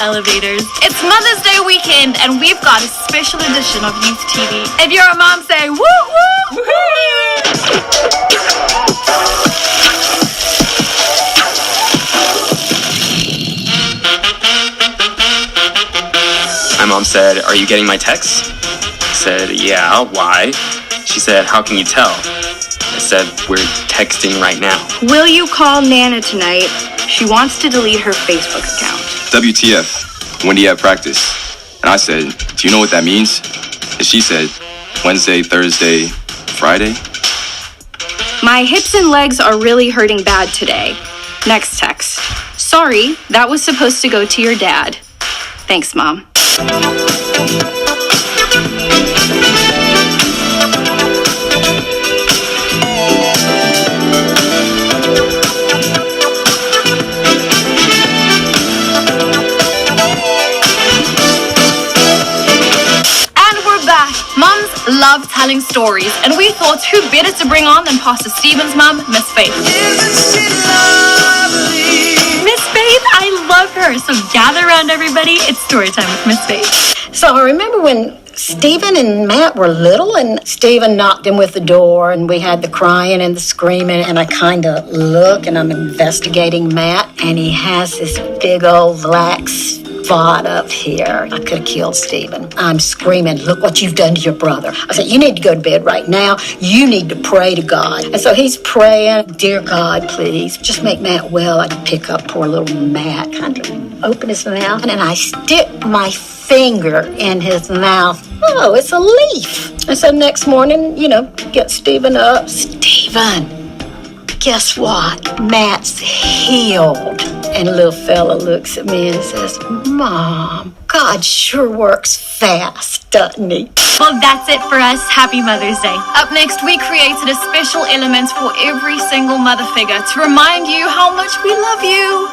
Elevators. It's Mother's Day weekend, and we've got a special edition of Youth TV. If you're a mom, say woo woo! My mom said, "Are you getting my texts?" I said, "Yeah, why?" She said, "How can you tell?" I said, "We're texting right now." Will you call Nana tonight? She wants to delete her Facebook account. WTF, when do you have practice? And I said, "Do you know what that means?" And she said, "Wednesday, Thursday, Friday." My hips and legs are really hurting bad today. Next text. Sorry, that was supposed to go to your dad. Thanks, Mom. Mums love telling stories, and we thought who better to bring on than Pastor Stephen's mum, Miss Faith. Miss Faith, I love her. So gather around, everybody. It's story time with Miss Faith. So I remember when Stephen and Matt were little, and Stephen knocked him with the door, and we had the crying and the screaming, and I kind of look, and I'm investigating Matt, and he has this big old black spot up here. I could have killed Stephen. I'm screaming, "Look what you've done to your brother." I said, "You need to go to bed right now. You need to pray to God." And so he's praying, "Dear God, please, just make Matt well." I pick up poor little Matt, kind of open his mouth, and I stick my finger in his mouth. Oh, it's a leaf. And so next morning, get Stephen up. "Stephen, guess what? Matt's healed." And little fella looks at me and says, "Mom, God sure works fast, doesn't he?" Well, that's it for us. Happy Mother's Day. Up next, we created a special element for every single mother figure to remind you how much we love you.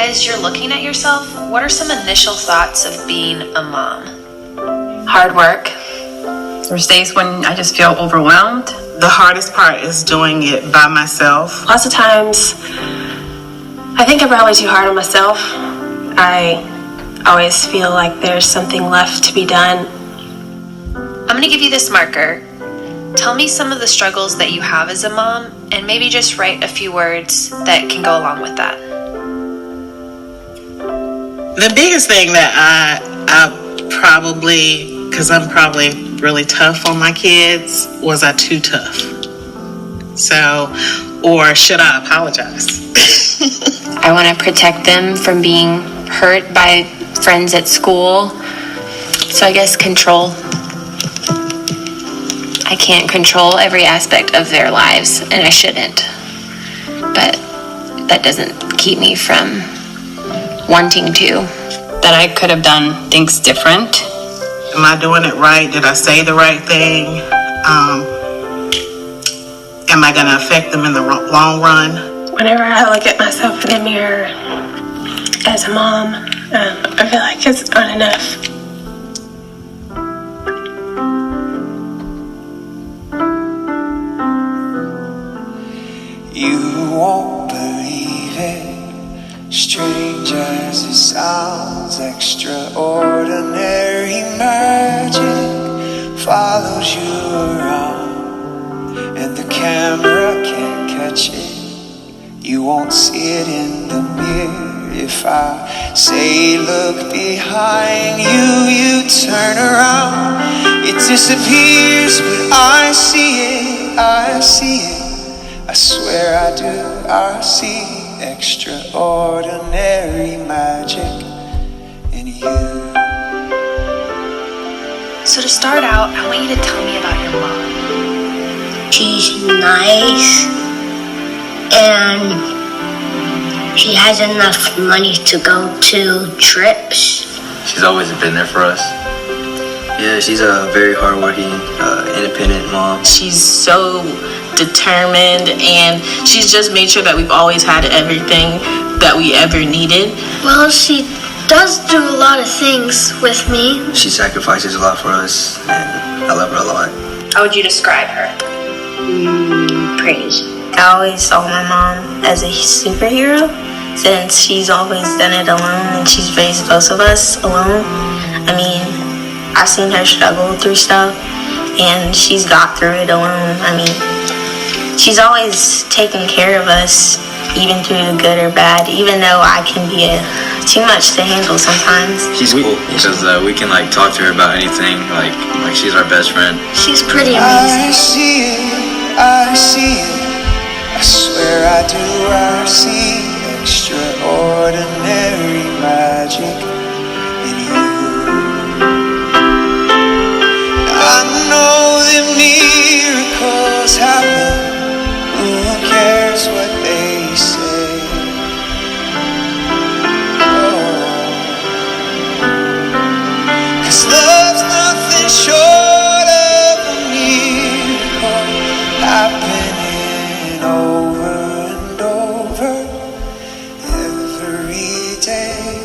As you're looking at yourself, what are some initial thoughts of being a mom? Hard work. There's days when I just feel overwhelmed. The hardest part is doing it by myself. Lots of times, I think I'm probably too hard on myself. I always feel like there's something left to be done. I'm going to give you this marker. Tell me some of the struggles that you have as a mom, and maybe just write a few words that can go along with that. The biggest thing that I probably, because I'm probably really tough on my kids, was I too tough? So, or should I apologize? I want to protect them from being hurt by friends at school. So I guess control. I can't control every aspect of their lives, and I shouldn't. But that doesn't keep me from wanting to. That I could have done things different. Am I doing it right? Did I say the right thing? Am I going to affect them in the long run? Whenever I look at myself in the mirror as a mom, I feel like it's not enough. You won't believe it. Strange as it sounds, extraordinary magic follows you around, and the camera can't catch it. You won't see it in the mirror. If I say look behind you, you turn around. It disappears, but I see it, I see it. I swear I do, I see it. Extraordinary magic in you. So to start out, I want you to tell me about your mom. She's nice, and she has enough money to go to trips. She's always been there for us. Yeah, she's a very hardworking, independent mom. She's so determined, and she's just made sure that we've always had everything that we ever needed. Well, she does do a lot of things with me. She sacrifices a lot for us, and I love her a lot. How would you describe her? Praise. I always saw my mom as a superhero, since she's always done it alone and she's raised both of us alone. I mean, I've seen her struggle through stuff and she's got through it alone. I mean, she's always taken care of us, even through the good or bad, even though I can be too much to handle sometimes. She's cool because we can like talk to her about anything, like she's our best friend. She's pretty amazing. I see it, I see it, I swear I do, I see extraordinary magic in you. I know that miracles happen, who cares what they say? Cause love's nothing short of a miracle happening over and over every day.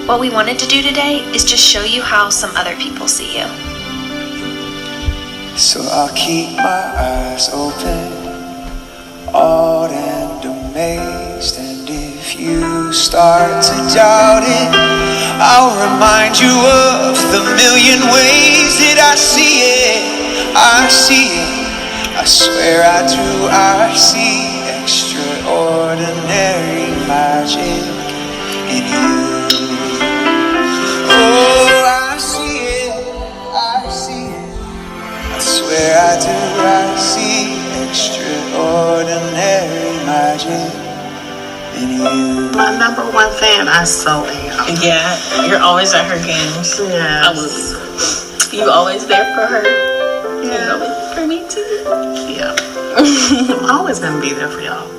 What we wanted to do today is just show you how some other people see you. So I'll keep my eyes open, awed and amazed, and if you start to doubt it, I'll remind you of the million ways that I see it, I see it, I swear I do, I see extraordinary magic in you. Oh, I see it, I see it, I swear I do, I see extraordinary magic in you. My number one fan, I so am. Yeah, you're always at her games. Yeah. I will. You always there for her. Yeah. And always for me too. Yeah. I'm always gonna be there for y'all.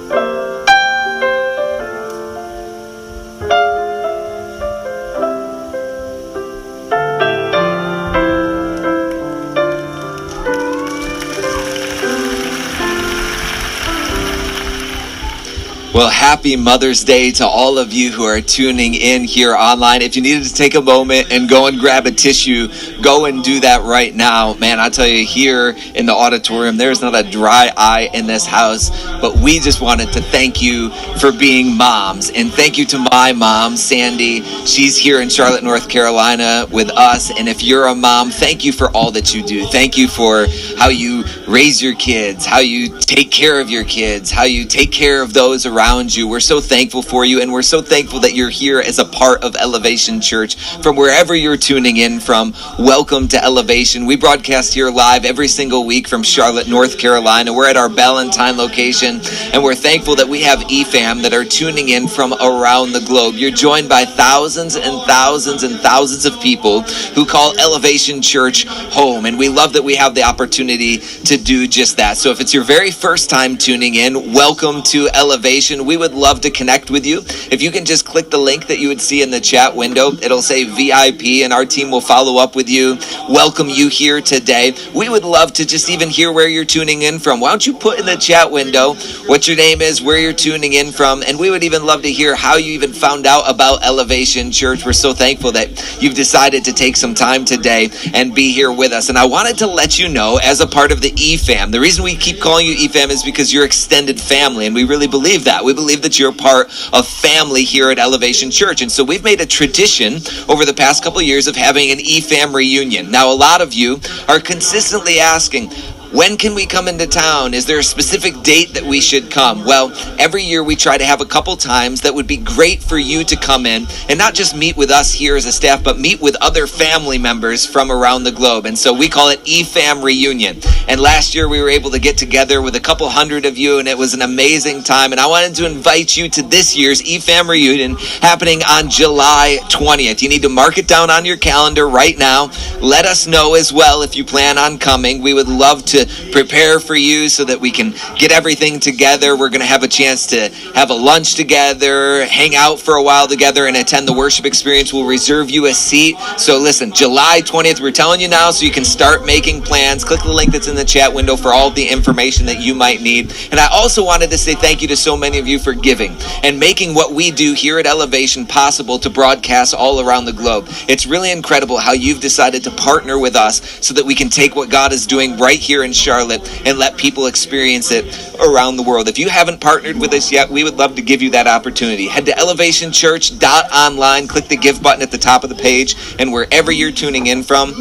Well, happy Mother's Day to all of you who are tuning in here online. If you needed to take a moment and go and grab a tissue, go and do that right now. Man, I tell you, here in the auditorium, there's not a dry eye in this house, but we just wanted to thank you for being moms. And thank you to my mom, Sandy. She's here in Charlotte, North Carolina with us. And if you're a mom, thank you for all that you do. Thank you for how you raise your kids, how you take care of your kids, how you take care of those around you. We're so thankful for you, and we're so thankful that you're here as a part of Elevation Church. From wherever you're tuning in from, welcome to Elevation. We broadcast here live every single week from Charlotte, North Carolina. We're at our Ballantyne location, and we're thankful that we have EFAM that are tuning in from around the globe. You're joined by thousands and thousands and thousands of people who call Elevation Church home, and we love that we have the opportunity to do just that. So if it's your very first time tuning in, welcome to Elevation. We would love to connect with you. If you can just click the link that you would see in the chat window, it'll say VIP, and our team will follow up with you, welcome you here today. We would love to just even hear where you're tuning in from. Why don't you put in the chat window what your name is, where you're tuning in from, and we would even love to hear how you even found out about Elevation Church. We're so thankful that you've decided to take some time today and be here with us. And I wanted to let you know, as a part of the EFAM, the reason we keep calling you EFAM is because you're extended family, and we really believe that. We believe that you're part of family here at Elevation Church. And so we've made a tradition over the past couple of years of having an EFAM reunion. Now, a lot of you are consistently asking, when can we come into town? Is there a specific date that we should come? Well, every year we try to have a couple times that would be great for you to come in and not just meet with us here as a staff, but meet with other family members from around the globe. And so we call it EFAM Reunion. And last year we were able to get together with a couple hundred of you, and it was an amazing time. And I wanted to invite you to this year's EFAM Reunion happening on July 20th. You need to mark it down on your calendar right now. Let us know as well if you plan on coming. We would love to to prepare for you so that we can get everything together. We're going to have a chance to have a lunch together, hang out for a while together, and attend the worship experience. We'll reserve you a seat. So listen, July 20th, we're telling you now so you can start making plans. Click the link that's in the chat window for all the information that you might need. And I also wanted to say thank you to so many of you for giving and making what we do here at Elevation possible to broadcast all around the globe. It's really incredible how you've decided to partner with us so that we can take what God is doing right here in Charlotte and let people experience it around the world. If you haven't partnered with us yet, we would love to give you that opportunity. Head to elevationchurch.online, click the give button at the top of the page, and wherever you're tuning in from,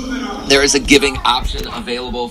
there is a giving option available.